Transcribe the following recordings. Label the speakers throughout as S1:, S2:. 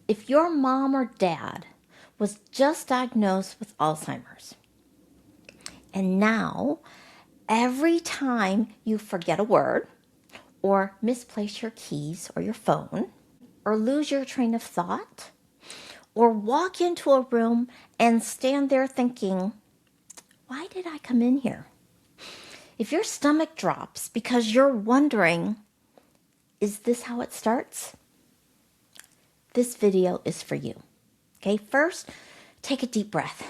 S1: if your mom or dad was just diagnosed with Alzheimer's, and now every time you forget a word or misplace your keys or your phone or lose your train of thought or walk into a room and stand there thinking, why did I come in here? If your stomach drops because you're wondering, is this how it starts? This video is for you. Okay, first, take a deep breath.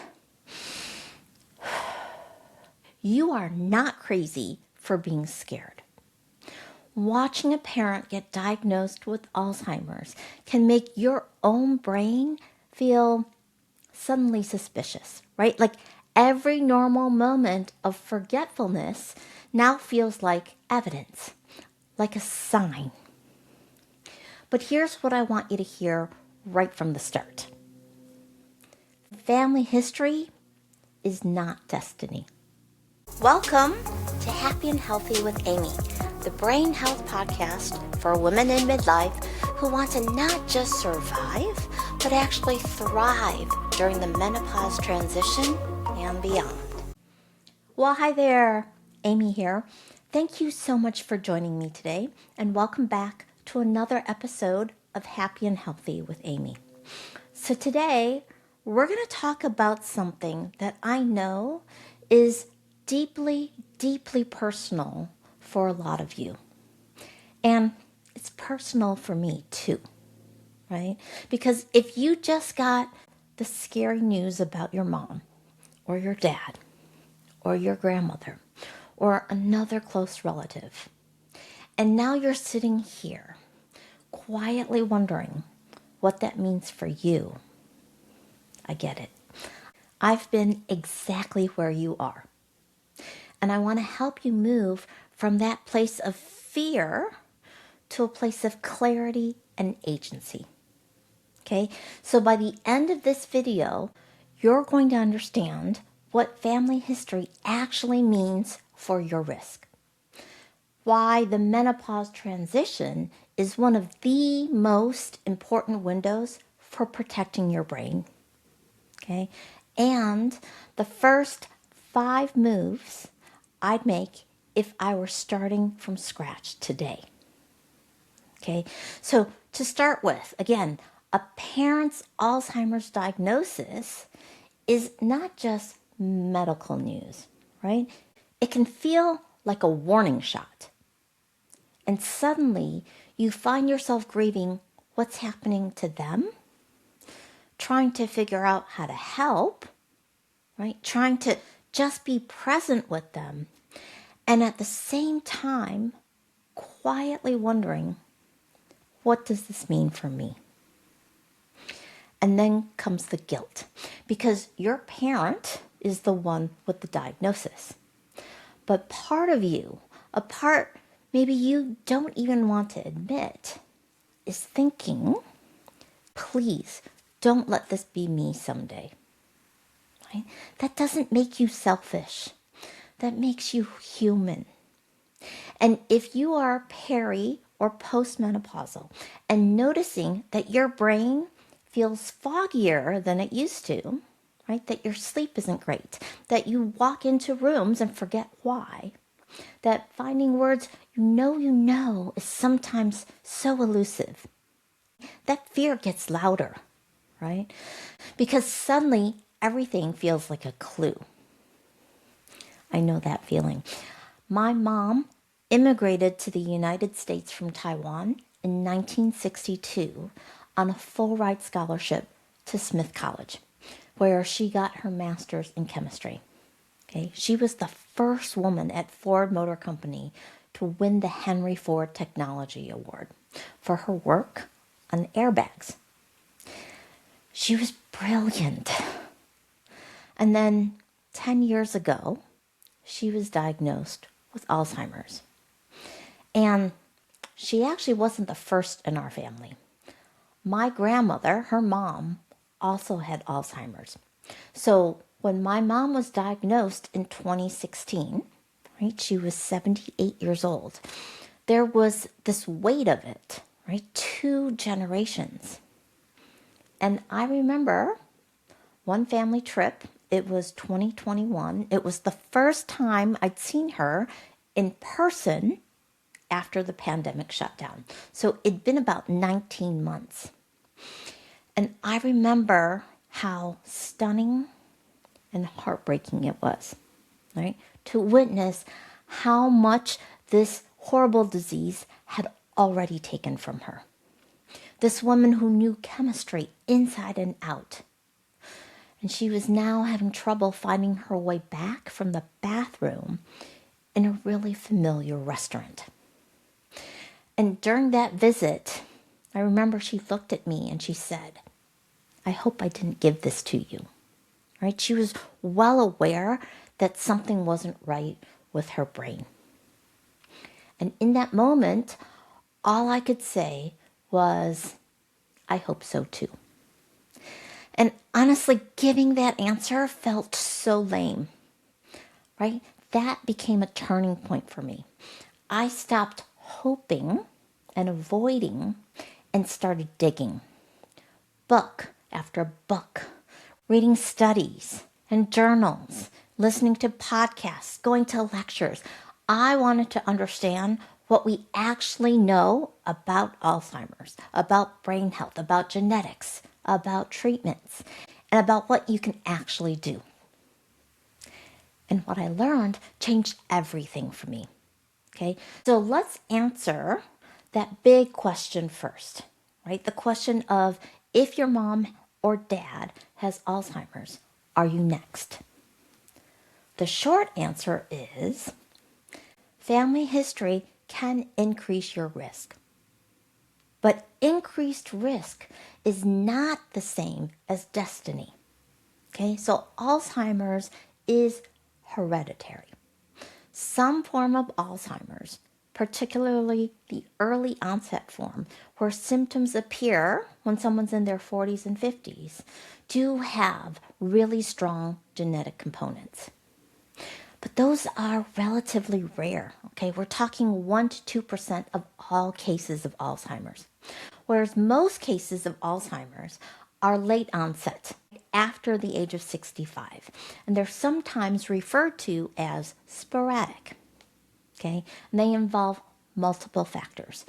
S1: You are not crazy for being scared. Watching a parent get diagnosed with Alzheimer's can make your own brain feel suddenly suspicious, right? Like every normal moment of forgetfulness now feels like evidence, like a sign. But here's what I want you to hear right from the start. Family history is not destiny. Welcome to Happy and Healthy with Amy, the brain health podcast for women in midlife who want to not just survive, but actually thrive during the menopause transition and beyond. Well, hi there, Amy here. Thank you so much for joining me today, and welcome back to another episode of Happy and Healthy with Amy. So today, we're going to talk about something that I know is deeply, deeply personal for a lot of you. And it's personal for me too, right? Because if you just got the scary news about your mom or your dad or your grandmother or another close relative, and now you're sitting here quietly wondering what that means for you, I get it. I've been exactly where you are. And I want to help you move from that place of fear to a place of clarity and agency. Okay? So by the end of this video, you're going to understand what family history actually means for your risk. Why the menopause transition is one of the most important windows for protecting your brain. Okay? And the first 5 moves I'd make if I were starting from scratch today. Okay, so to start with, again, a parent's Alzheimer's diagnosis is not just medical news, right? It can feel like a warning shot. And suddenly you find yourself grieving what's happening to them, trying to figure out how to help, right? Trying to just be present with them. And at the same time, quietly wondering, what does this mean for me? And then comes the guilt, because your parent is the one with the diagnosis. But part of you, a part maybe you don't even want to admit, is thinking, please don't let this be me someday. Right? That doesn't make you selfish. That makes you human. And if you are peri or postmenopausal and noticing that your brain feels foggier than it used to, right? That your sleep isn't great, that you walk into rooms and forget why, that finding words you know is sometimes so elusive, that fear gets louder, right? Because suddenly everything feels like a clue. I know that feeling. My mom immigrated to the United States from Taiwan in 1962 on a full ride scholarship to Smith College, where she got her master's in chemistry. Okay, she was the first woman at Ford Motor Company to win the Henry Ford Technology Award for her work on airbags. She was brilliant. And then 10 years ago, she was diagnosed with Alzheimer's. And she actually wasn't the first in our family. My grandmother, her mom, also had Alzheimer's. So when my mom was diagnosed in 2016, right, she was 78 years old. There was this weight of it, right? 2 generations. And I remember one family trip. It was 2021. It was the first time I'd seen her in person after the pandemic shut down. So it'd been about 19 months. And I remember how stunning and heartbreaking it was, right? To witness how much this horrible disease had already taken from her. This woman who knew chemistry inside and out. And she was now having trouble finding her way back from the bathroom in a really familiar restaurant. And during that visit, I remember she looked at me and she said, "I hope I didn't give this to you." Right? She was well aware that something wasn't right with her brain. And in that moment, all I could say was, "I hope so too." And honestly, giving that answer felt so lame, right? That became a turning point for me. I stopped hoping and avoiding and started digging. Book after book, reading studies and journals, listening to podcasts, going to lectures. I wanted to understand what we actually know about Alzheimer's, about brain health, about genetics, about treatments, and about what you can actually do. And what I learned changed everything for me. Okay, so let's answer that big question first, right? The question of, if your mom or dad has Alzheimer's, are you next? The short answer is family history can increase your risk. But increased risk is not the same as destiny. Okay, so Alzheimer's is hereditary. Some form of Alzheimer's, particularly the early onset form, where symptoms appear when someone's in their 40s and 50s, do have really strong genetic components. But those are relatively rare, okay? We're talking 1 to 2% of all cases of Alzheimer's, whereas most cases of Alzheimer's are late onset, after the age of 65, and they're sometimes referred to as sporadic, okay? And they involve multiple factors.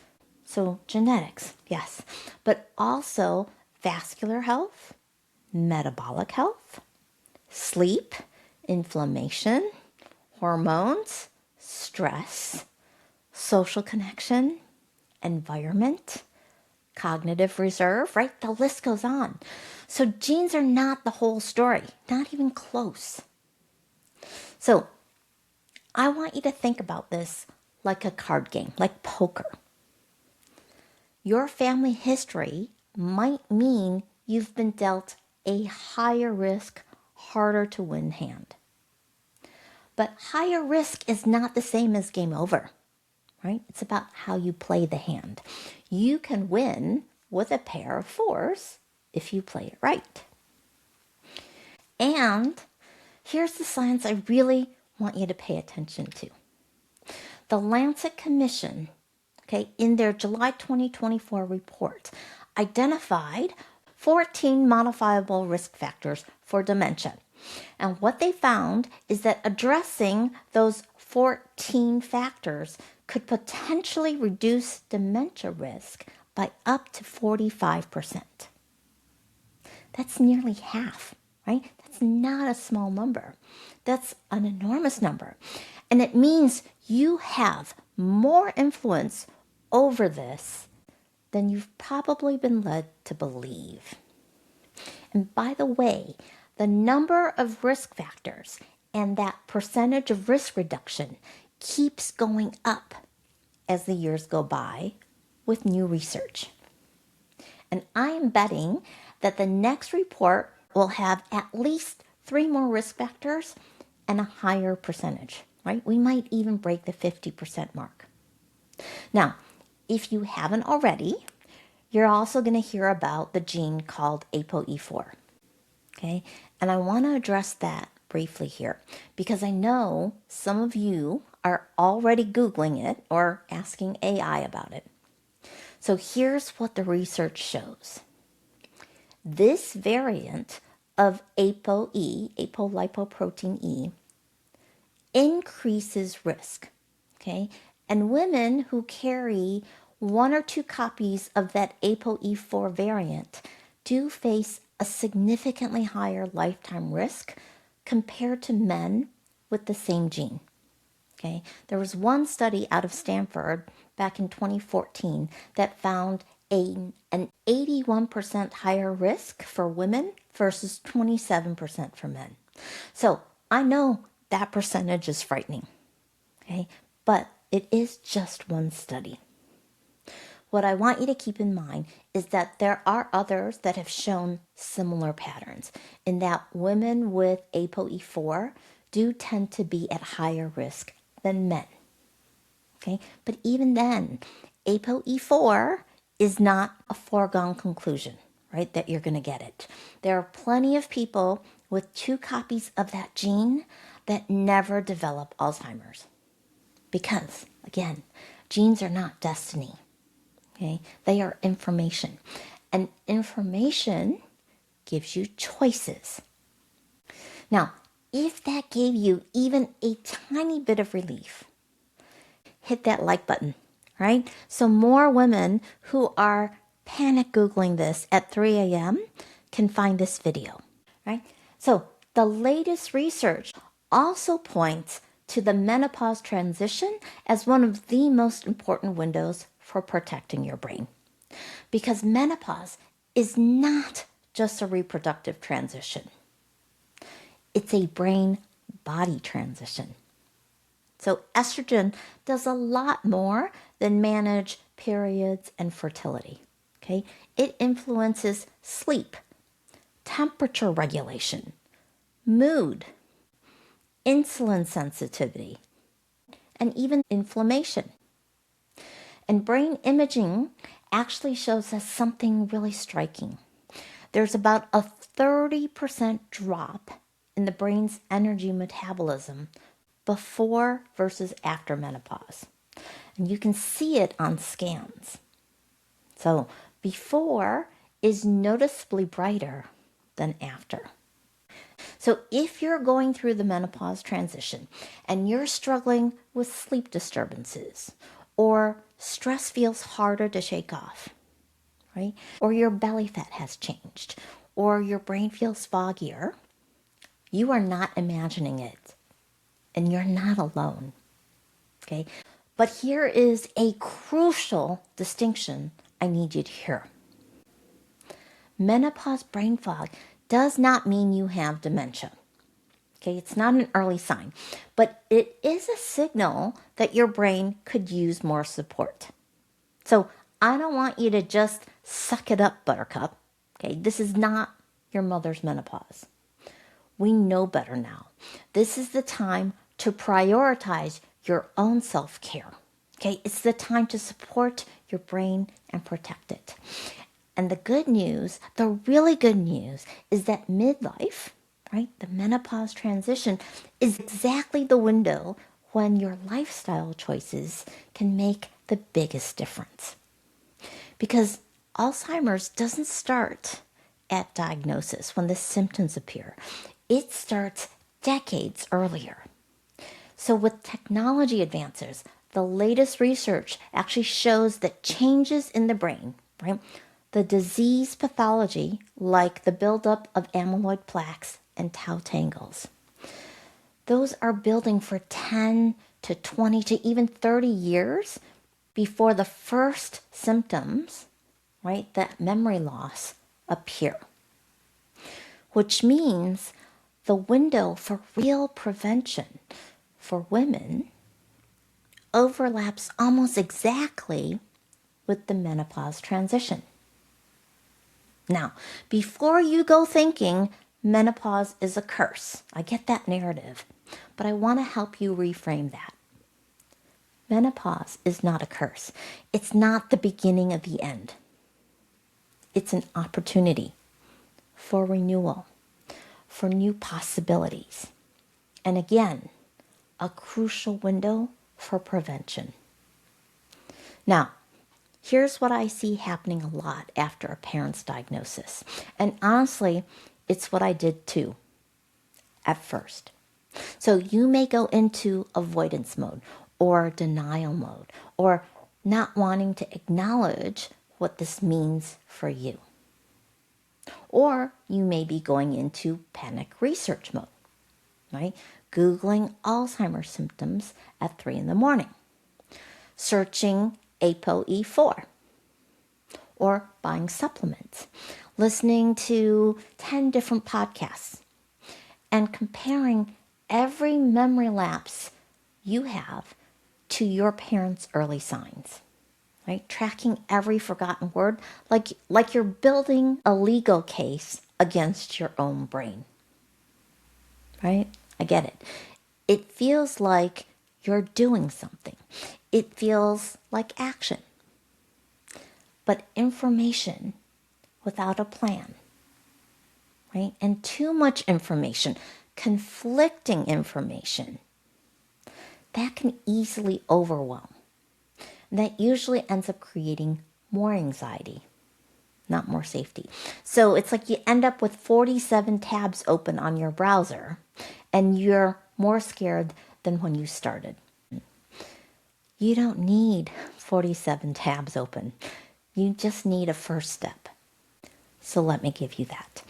S1: So genetics, yes, but also vascular health, metabolic health, sleep, inflammation, hormones, stress, social connection, environment, cognitive reserve, right? The list goes on. So genes are not the whole story, not even close. So I want you to think about this like a card game, like poker. Your family history might mean you've been dealt a higher risk, harder to win hand. But higher risk is not the same as game over, right? It's about how you play the hand. You can win with a pair of fours if you play it right. And here's the science I really want you to pay attention to. The Lancet Commission, okay, in their July 2024 report, identified 14 modifiable risk factors for dementia. And what they found is that addressing those 14 factors could potentially reduce dementia risk by up to 45%. That's nearly half, right? That's not a small number. That's an enormous number. And it means you have more influence over this than you've probably been led to believe. And by the way, the number of risk factors and that percentage of risk reduction keeps going up as the years go by with new research. And I am betting that the next report will have at least 3 more risk factors and a higher percentage, right? We might even break the 50% mark. Now, if you haven't already, you're also going to hear about the gene called ApoE4, okay? And I want to address that briefly here because I know some of you are already Googling it or asking AI about it. So here's what the research shows. This variant of apolipoprotein E, increases risk, okay? And women who carry one or two copies of that ApoE4 variant do face a significantly higher lifetime risk compared to men with the same gene. Okay, there was one study out of Stanford back in 2014 that found an 81% higher risk for women versus 27% for men. So I know that percentage is frightening, okay, but it is just one study. What I want you to keep in mind is that there are others that have shown similar patterns in that women with ApoE4 do tend to be at higher risk than men. Okay, but even then, ApoE4 is not a foregone conclusion, right, that you're going to get it. There are plenty of people with two copies of that gene that never develop Alzheimer's. Because, again, genes are not destiny. Okay, they are information. And information gives you choices. Now, if that gave you even a tiny bit of relief, hit that like button, right? So more women who are panic Googling this at 3 a.m. can find this video, right? So the latest research also points to the menopause transition as one of the most important windows for protecting your brain. Because menopause is not just a reproductive transition. It's a brain-body transition. So estrogen does a lot more than manage periods and fertility. Okay? It influences sleep, temperature regulation, mood, insulin sensitivity, and even inflammation. And brain imaging actually shows us something really striking. There's about a 30% drop in the brain's energy metabolism before versus after menopause. And you can see it on scans. So before is noticeably brighter than after. So if you're going through the menopause transition and you're struggling with sleep disturbances, or stress feels harder to shake off, right? Or your belly fat has changed, or your brain feels foggier, you are not imagining it, and you're not alone, okay? But here is a crucial distinction I need you to hear. Menopause brain fog does not mean you have dementia. Okay, it's not an early sign, but it is a signal that your brain could use more support. So I don't want you to just suck it up, buttercup. Okay, this is not your mother's menopause. We know better now. This is the time to prioritize your own self-care. Okay, it's the time to support your brain and protect it. And the good news, the really good news, is that midlife, right, the menopause transition, is exactly the window when your lifestyle choices can make the biggest difference. Because Alzheimer's doesn't start at diagnosis when the symptoms appear. It starts decades earlier. So with technology advances, the latest research actually shows that changes in the brain, right, the disease pathology, like the buildup of amyloid plaques and tau tangles, those are building for 10 to 20 to even 30 years before the first symptoms, right, that memory loss, appear. Which means the window for real prevention for women overlaps almost exactly with the menopause transition. Now, before you go thinking menopause is a curse, I get that narrative, but I want to help you reframe that. Menopause is not a curse. It's not the beginning of the end. It's an opportunity for renewal, for new possibilities, and again, a crucial window for prevention. Now, Here's what I see happening a lot after a parent's diagnosis. And honestly, it's what I did too at first. So you may go into avoidance mode or denial mode or not wanting to acknowledge what this means for you. Or you may be going into panic research mode, right? Googling Alzheimer's symptoms at 3 in the morning, searching ApoE4, or buying supplements, listening to 10 different podcasts, and comparing every memory lapse you have to your parents' early signs, right? Tracking every forgotten word like you're building a legal case against your own brain, right? I get it. It feels like you're doing something. It feels like action. But information without a plan, right? And too much information, conflicting information, that can easily overwhelm. And that usually ends up creating more anxiety, not more safety. So it's like you end up with 47 tabs open on your browser and you're more scared than when you started. You don't need 47 tabs open. You just need a first step. So let me give you that.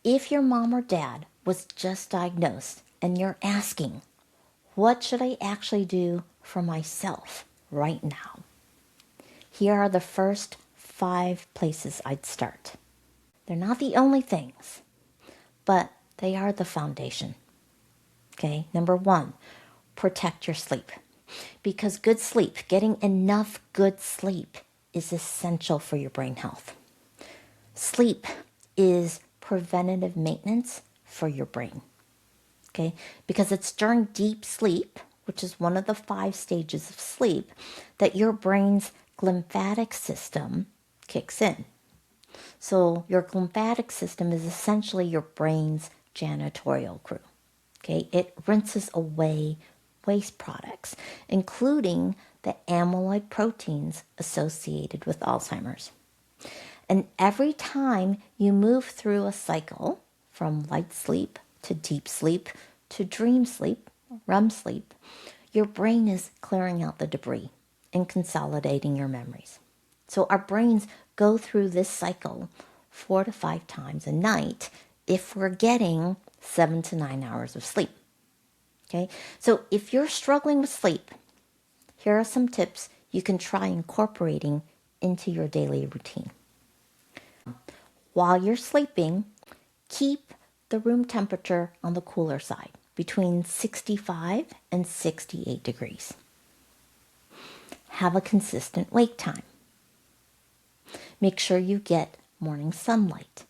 S1: If your mom or dad was just diagnosed and you're asking, what should I actually do for myself right now? Here are the first 5 places I'd start. They're not the only things, but they are the foundation. Okay, number 1, protect your sleep. Because good sleep, getting enough good sleep, is essential for your brain health. Sleep is preventative maintenance for your brain. Okay, because it's during deep sleep, which is one of the 5 stages of sleep, that your brain's glymphatic system kicks in. So your glymphatic system is essentially your brain's janitorial crew. Okay, it rinses away waste products, including the amyloid proteins associated with Alzheimer's. And every time you move through a cycle from light sleep to deep sleep to dream sleep, REM sleep, your brain is clearing out the debris and consolidating your memories. So our brains go through this cycle 4 to 5 times a night if we're getting 7 to 9 hours of sleep. Okay, so if you're struggling with sleep, here are some tips you can try incorporating into your daily routine. While you're sleeping, keep the room temperature on the cooler side, between 65 and 68 degrees. Have a consistent wake time. Make sure you get morning sunlight.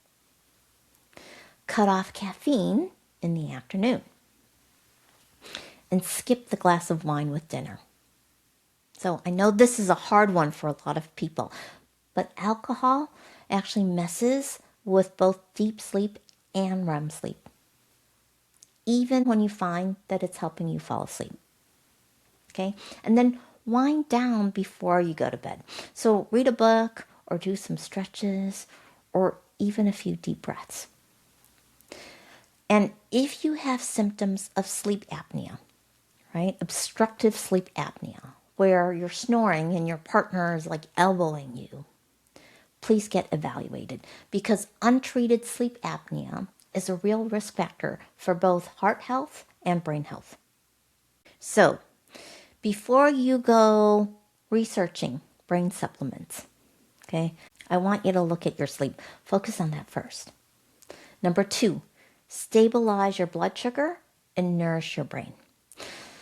S1: Cut off caffeine in the afternoon. And skip the glass of wine with dinner. So I know this is a hard one for a lot of people, but alcohol actually messes with both deep sleep and REM sleep, even when you find that it's helping you fall asleep. Okay? And then wind down before you go to bed. So read a book or do some stretches or even a few deep breaths. And if you have symptoms of sleep apnea, right? Obstructive sleep apnea, where you're snoring and your partner is like elbowing you, please get evaluated because untreated sleep apnea is a real risk factor for both heart health and brain health. So, before you go researching brain supplements, okay, I want you to look at your sleep. Focus on that first. Number 2, stabilize your blood sugar and nourish your brain.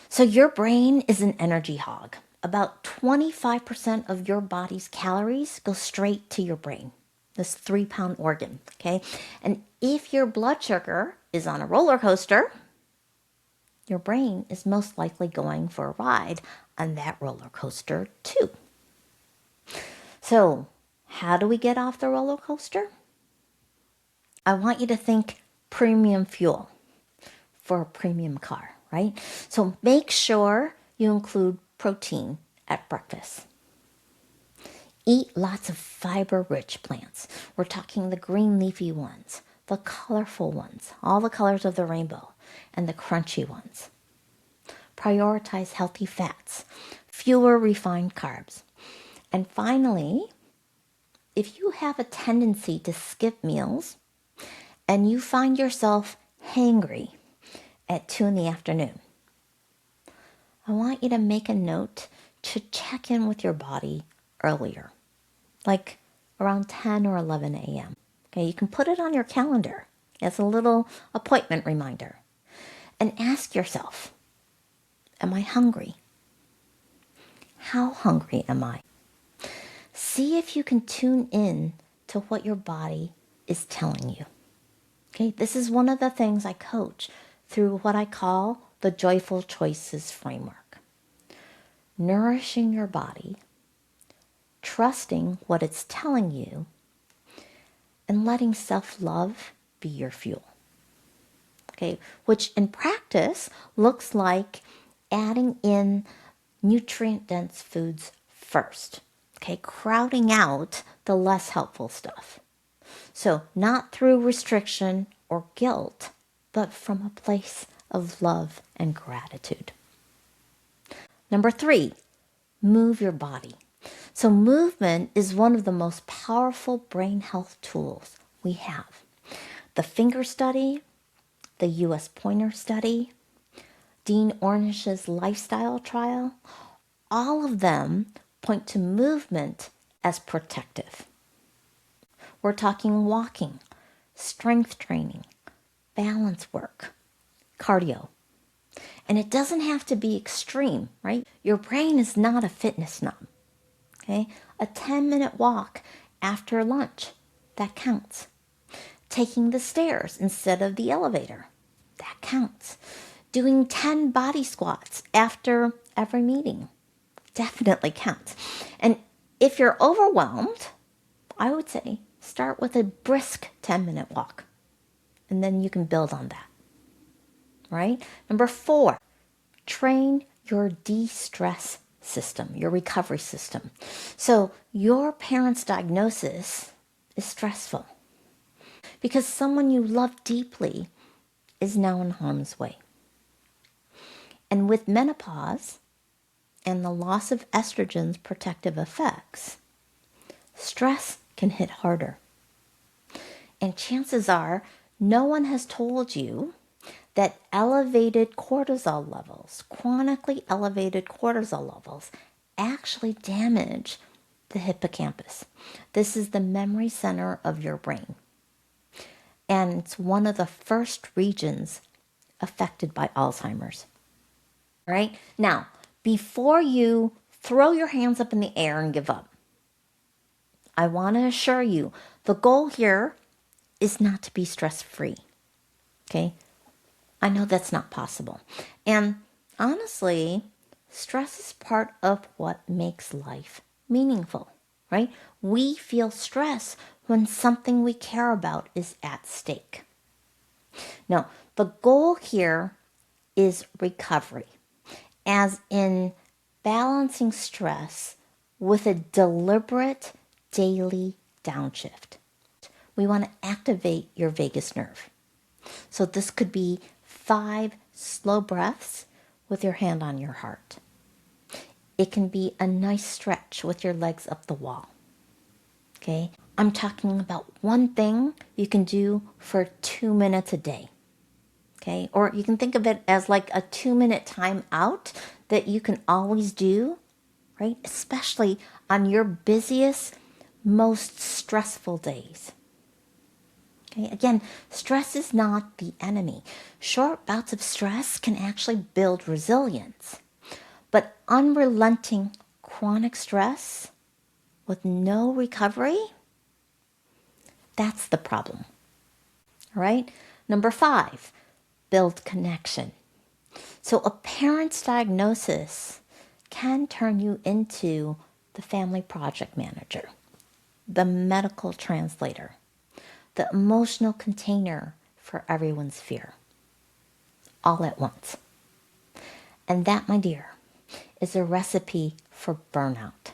S1: So your brain is an energy hog. About 25% of your body's calories go straight to your brain, this 3-pound organ, okay? And if your blood sugar is on a roller coaster, your brain is most likely going for a ride on that roller coaster too. So how do we get off the roller coaster? I want you to think premium fuel for a premium car, right? So make sure you include protein at breakfast. Eat lots of fiber-rich plants. We're talking the green leafy ones, the colorful ones, all the colors of the rainbow, and the crunchy ones. Prioritize healthy fats, fewer refined carbs. And finally, if you have a tendency to skip meals and you find yourself hangry at 2 in the afternoon, I want you to make a note to check in with your body earlier, like around 10 or 11 a.m. Okay, you can put it on your calendar as a little appointment reminder and ask yourself, am I hungry? How hungry am I? See if you can tune in to what your body is telling you. Okay, this is one of the things I coach through what I call the Joyful Choices framework. Nourishing your body, trusting what it's telling you, and letting self-love be your fuel. Okay, which in practice looks like adding in nutrient-dense foods first. Okay, crowding out the less helpful stuff. So not through restriction or guilt, but from a place of love and gratitude. Number 3, move your body. So movement is one of the most powerful brain health tools we have. The finger study, the U.S. Pointer study, Dean Ornish's lifestyle trial, all of them point to movement as protective. We're talking walking, strength training, balance work, cardio. And it doesn't have to be extreme, right? Your brain is not a fitness snob, okay? A 10-minute walk after lunch, that counts. Taking the stairs instead of the elevator, that counts. Doing 10 body squats after every meeting, definitely counts. And if you're overwhelmed, I would say start with a brisk 10-minute walk, and then you can build on that, right? Number 4, train your de-stress system, your recovery system. So your parents' diagnosis is stressful because someone you love deeply is now in harm's way. And with menopause and the loss of estrogen's protective effects, stress can hit harder. And chances are no one has told you that elevated cortisol levels, chronically elevated cortisol levels, actually damage the hippocampus. This is the memory center of your brain. And it's one of the first regions affected by Alzheimer's. All right? Now, before you throw your hands up in the air and give up, I want to assure you, the goal here is not to be stress-free. Okay? I know that's not possible. And honestly, stress is part of what makes life meaningful, right? We feel stress when something we care about is at stake. Now, the goal here is recovery, as in balancing stress with a deliberate daily downshift. We want to activate your vagus nerve. So this could be 5 slow breaths with your hand on your heart. It can be a nice stretch with your legs up the wall. Okay? I'm talking about one thing you can do for 2 minutes a day. Okay? Or you can think of it as like a 2-minute time out that you can always do, right? Especially on your busiest, most stressful days. Okay? Again, stress is not the enemy. Short bouts of stress can actually build resilience. But unrelenting chronic stress with no recovery, that's the problem. All right? Number 5, build connection. So a parent's diagnosis can turn you into the family project manager, the medical translator, the emotional container for everyone's fear, all at once. And that, my dear, is a recipe for burnout.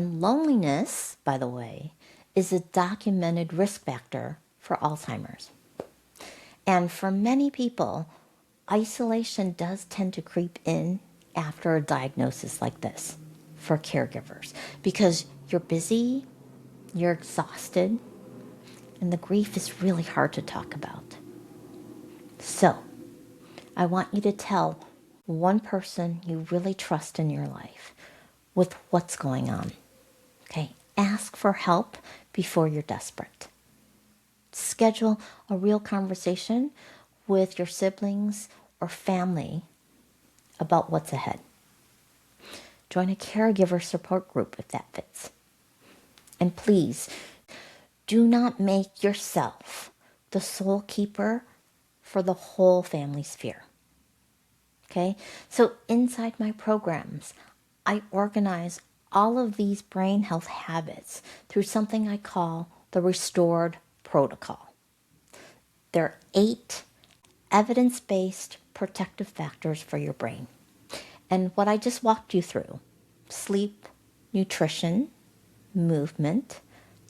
S1: And loneliness, by the way, is a documented risk factor for Alzheimer's. And for many people, isolation does tend to creep in after a diagnosis like this for caregivers because you're busy, you're exhausted, and the grief is really hard to talk about. So, I want you to tell one person you really trust in your life with what's going on. Okay? Ask for help before you're desperate. Schedule a real conversation with your siblings or family about what's ahead. Join a caregiver support group if that fits. And please, do not make yourself the sole keeper for the whole family's fear. Okay? So inside my programs, I organize all of these brain health habits through something I call the Restored Protocol. There are 8 evidence-based protective factors for your brain. And what I just walked you through, sleep, nutrition, movement,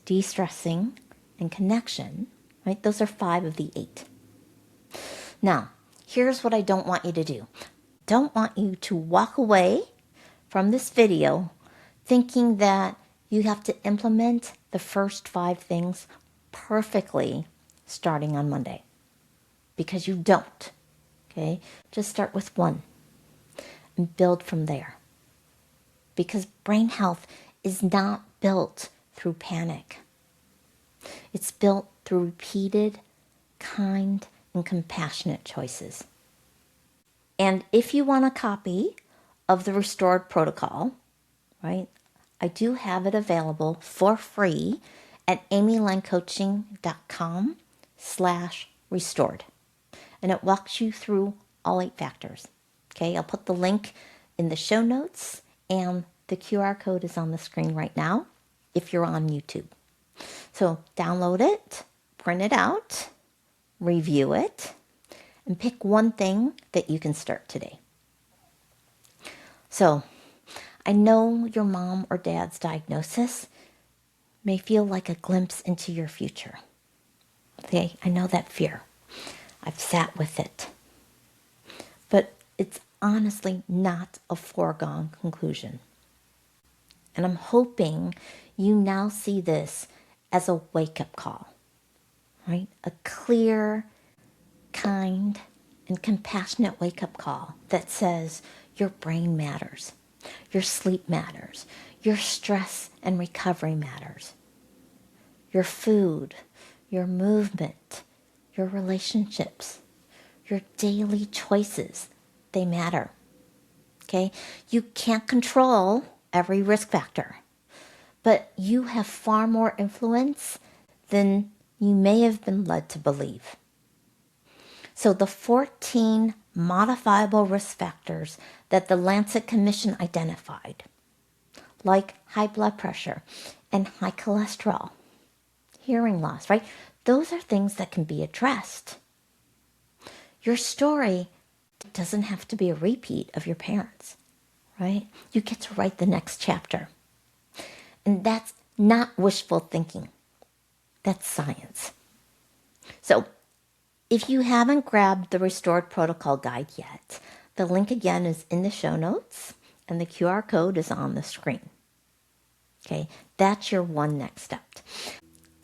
S1: de-stressing, and connection, right? Those are 5 of the 8. Now, here's what I don't want you to do. Don't want you to walk away from this video thinking that you have to implement the first 5 things perfectly starting on Monday. Because you don't, okay? Just start with 1 and build from there. Because brain health is not built through panic. It's built through repeated, kind, and compassionate choices. And if you want a copy of the Restored Protocol, right, I do have it available for free at amylancoaching.com/restored. And it walks you through all 8 factors. Okay, I'll put the link in the show notes, and the QR code is on the screen right now if you're on YouTube. So download it, print it out, review it, and pick one thing that you can start today. So I know your mom or dad's diagnosis may feel like a glimpse into your future. Okay, I know that fear. I've sat with it. But it's honestly not a foregone conclusion. And I'm hoping you now see this as a wake-up call, right? A clear, kind, and compassionate wake-up call that says your brain matters, your sleep matters, your stress and recovery matters, your food, your movement, your relationships, your daily choices, they matter. Okay? You can't control every risk factor, but you have far more influence than you may have been led to believe. So the 14 modifiable risk factors that the Lancet Commission identified, like high blood pressure and high cholesterol, hearing loss, right? Those are things that can be addressed. Your story doesn't have to be a repeat of your parents, right? You get to write the next chapter. And that's not wishful thinking. That's science. So if you haven't grabbed the Restored Protocol Guide yet, the link again is in the show notes and the QR code is on the screen. Okay, that's your one next step.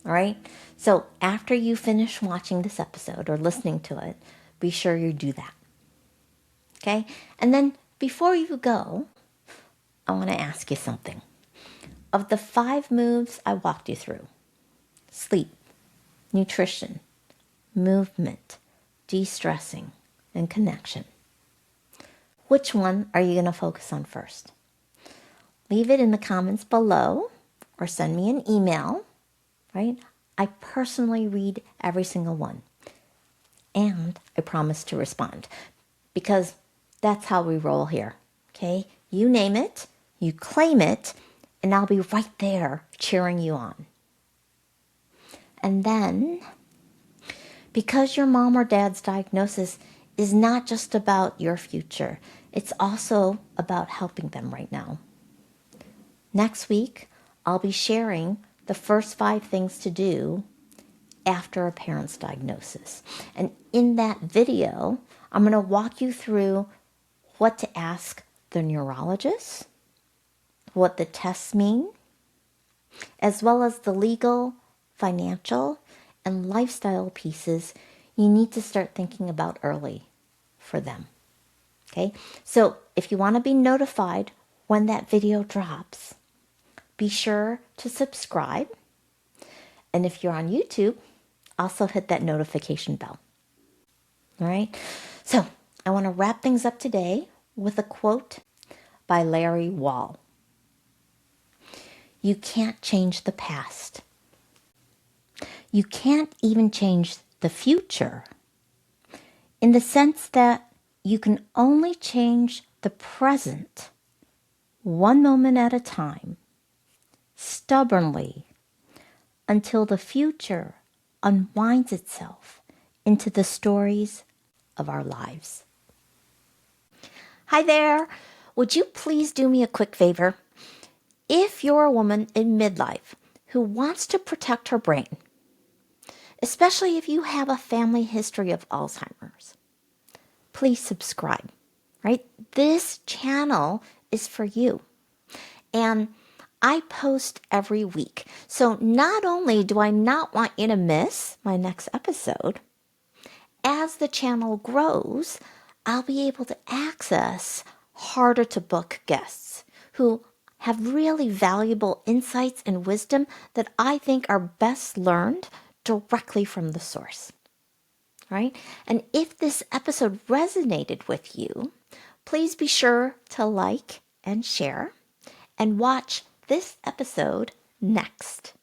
S1: All right, so after you finish watching this episode or listening to it, be sure you do that. Okay, and then before you go, I want to ask you something. Of the 5 moves I walked you through, sleep, nutrition, movement, de-stressing, and connection, which one are you going to focus on first? Leave it in the comments below or send me an email, right? I personally read every single one. And I promise to respond because that's how we roll here, okay? You name it, you claim it, and I'll be right there cheering you on. And then, because your mom or dad's diagnosis is not just about your future, it's also about helping them right now. Next week, I'll be sharing the first 5 things to do after a parent's diagnosis. And in that video, I'm going to walk you through what to ask the neurologist, what the tests mean, as well as the legal, financial, and lifestyle pieces you need to start thinking about early for them. Okay, so if you want to be notified when that video drops, be sure to subscribe. And if you're on YouTube, also hit that notification bell. All right, so I want to wrap things up today with a quote by Larry Wall. You can't change the past. You can't even change the future, in the sense that you can only change the present one moment at a time, stubbornly, until the future unwinds itself into the stories of our lives. Hi there. Would you please do me a quick favor? If you're a woman in midlife who wants to protect her brain, especially if you have a family history of Alzheimer's, please subscribe, right? This channel is for you. And I post every week. So not only do I not want you to miss my next episode, as the channel grows, I'll be able to access harder to book guests who have really valuable insights and wisdom that I think are best learned directly from the source. Right? And if this episode resonated with you, please be sure to like and share and watch this episode next.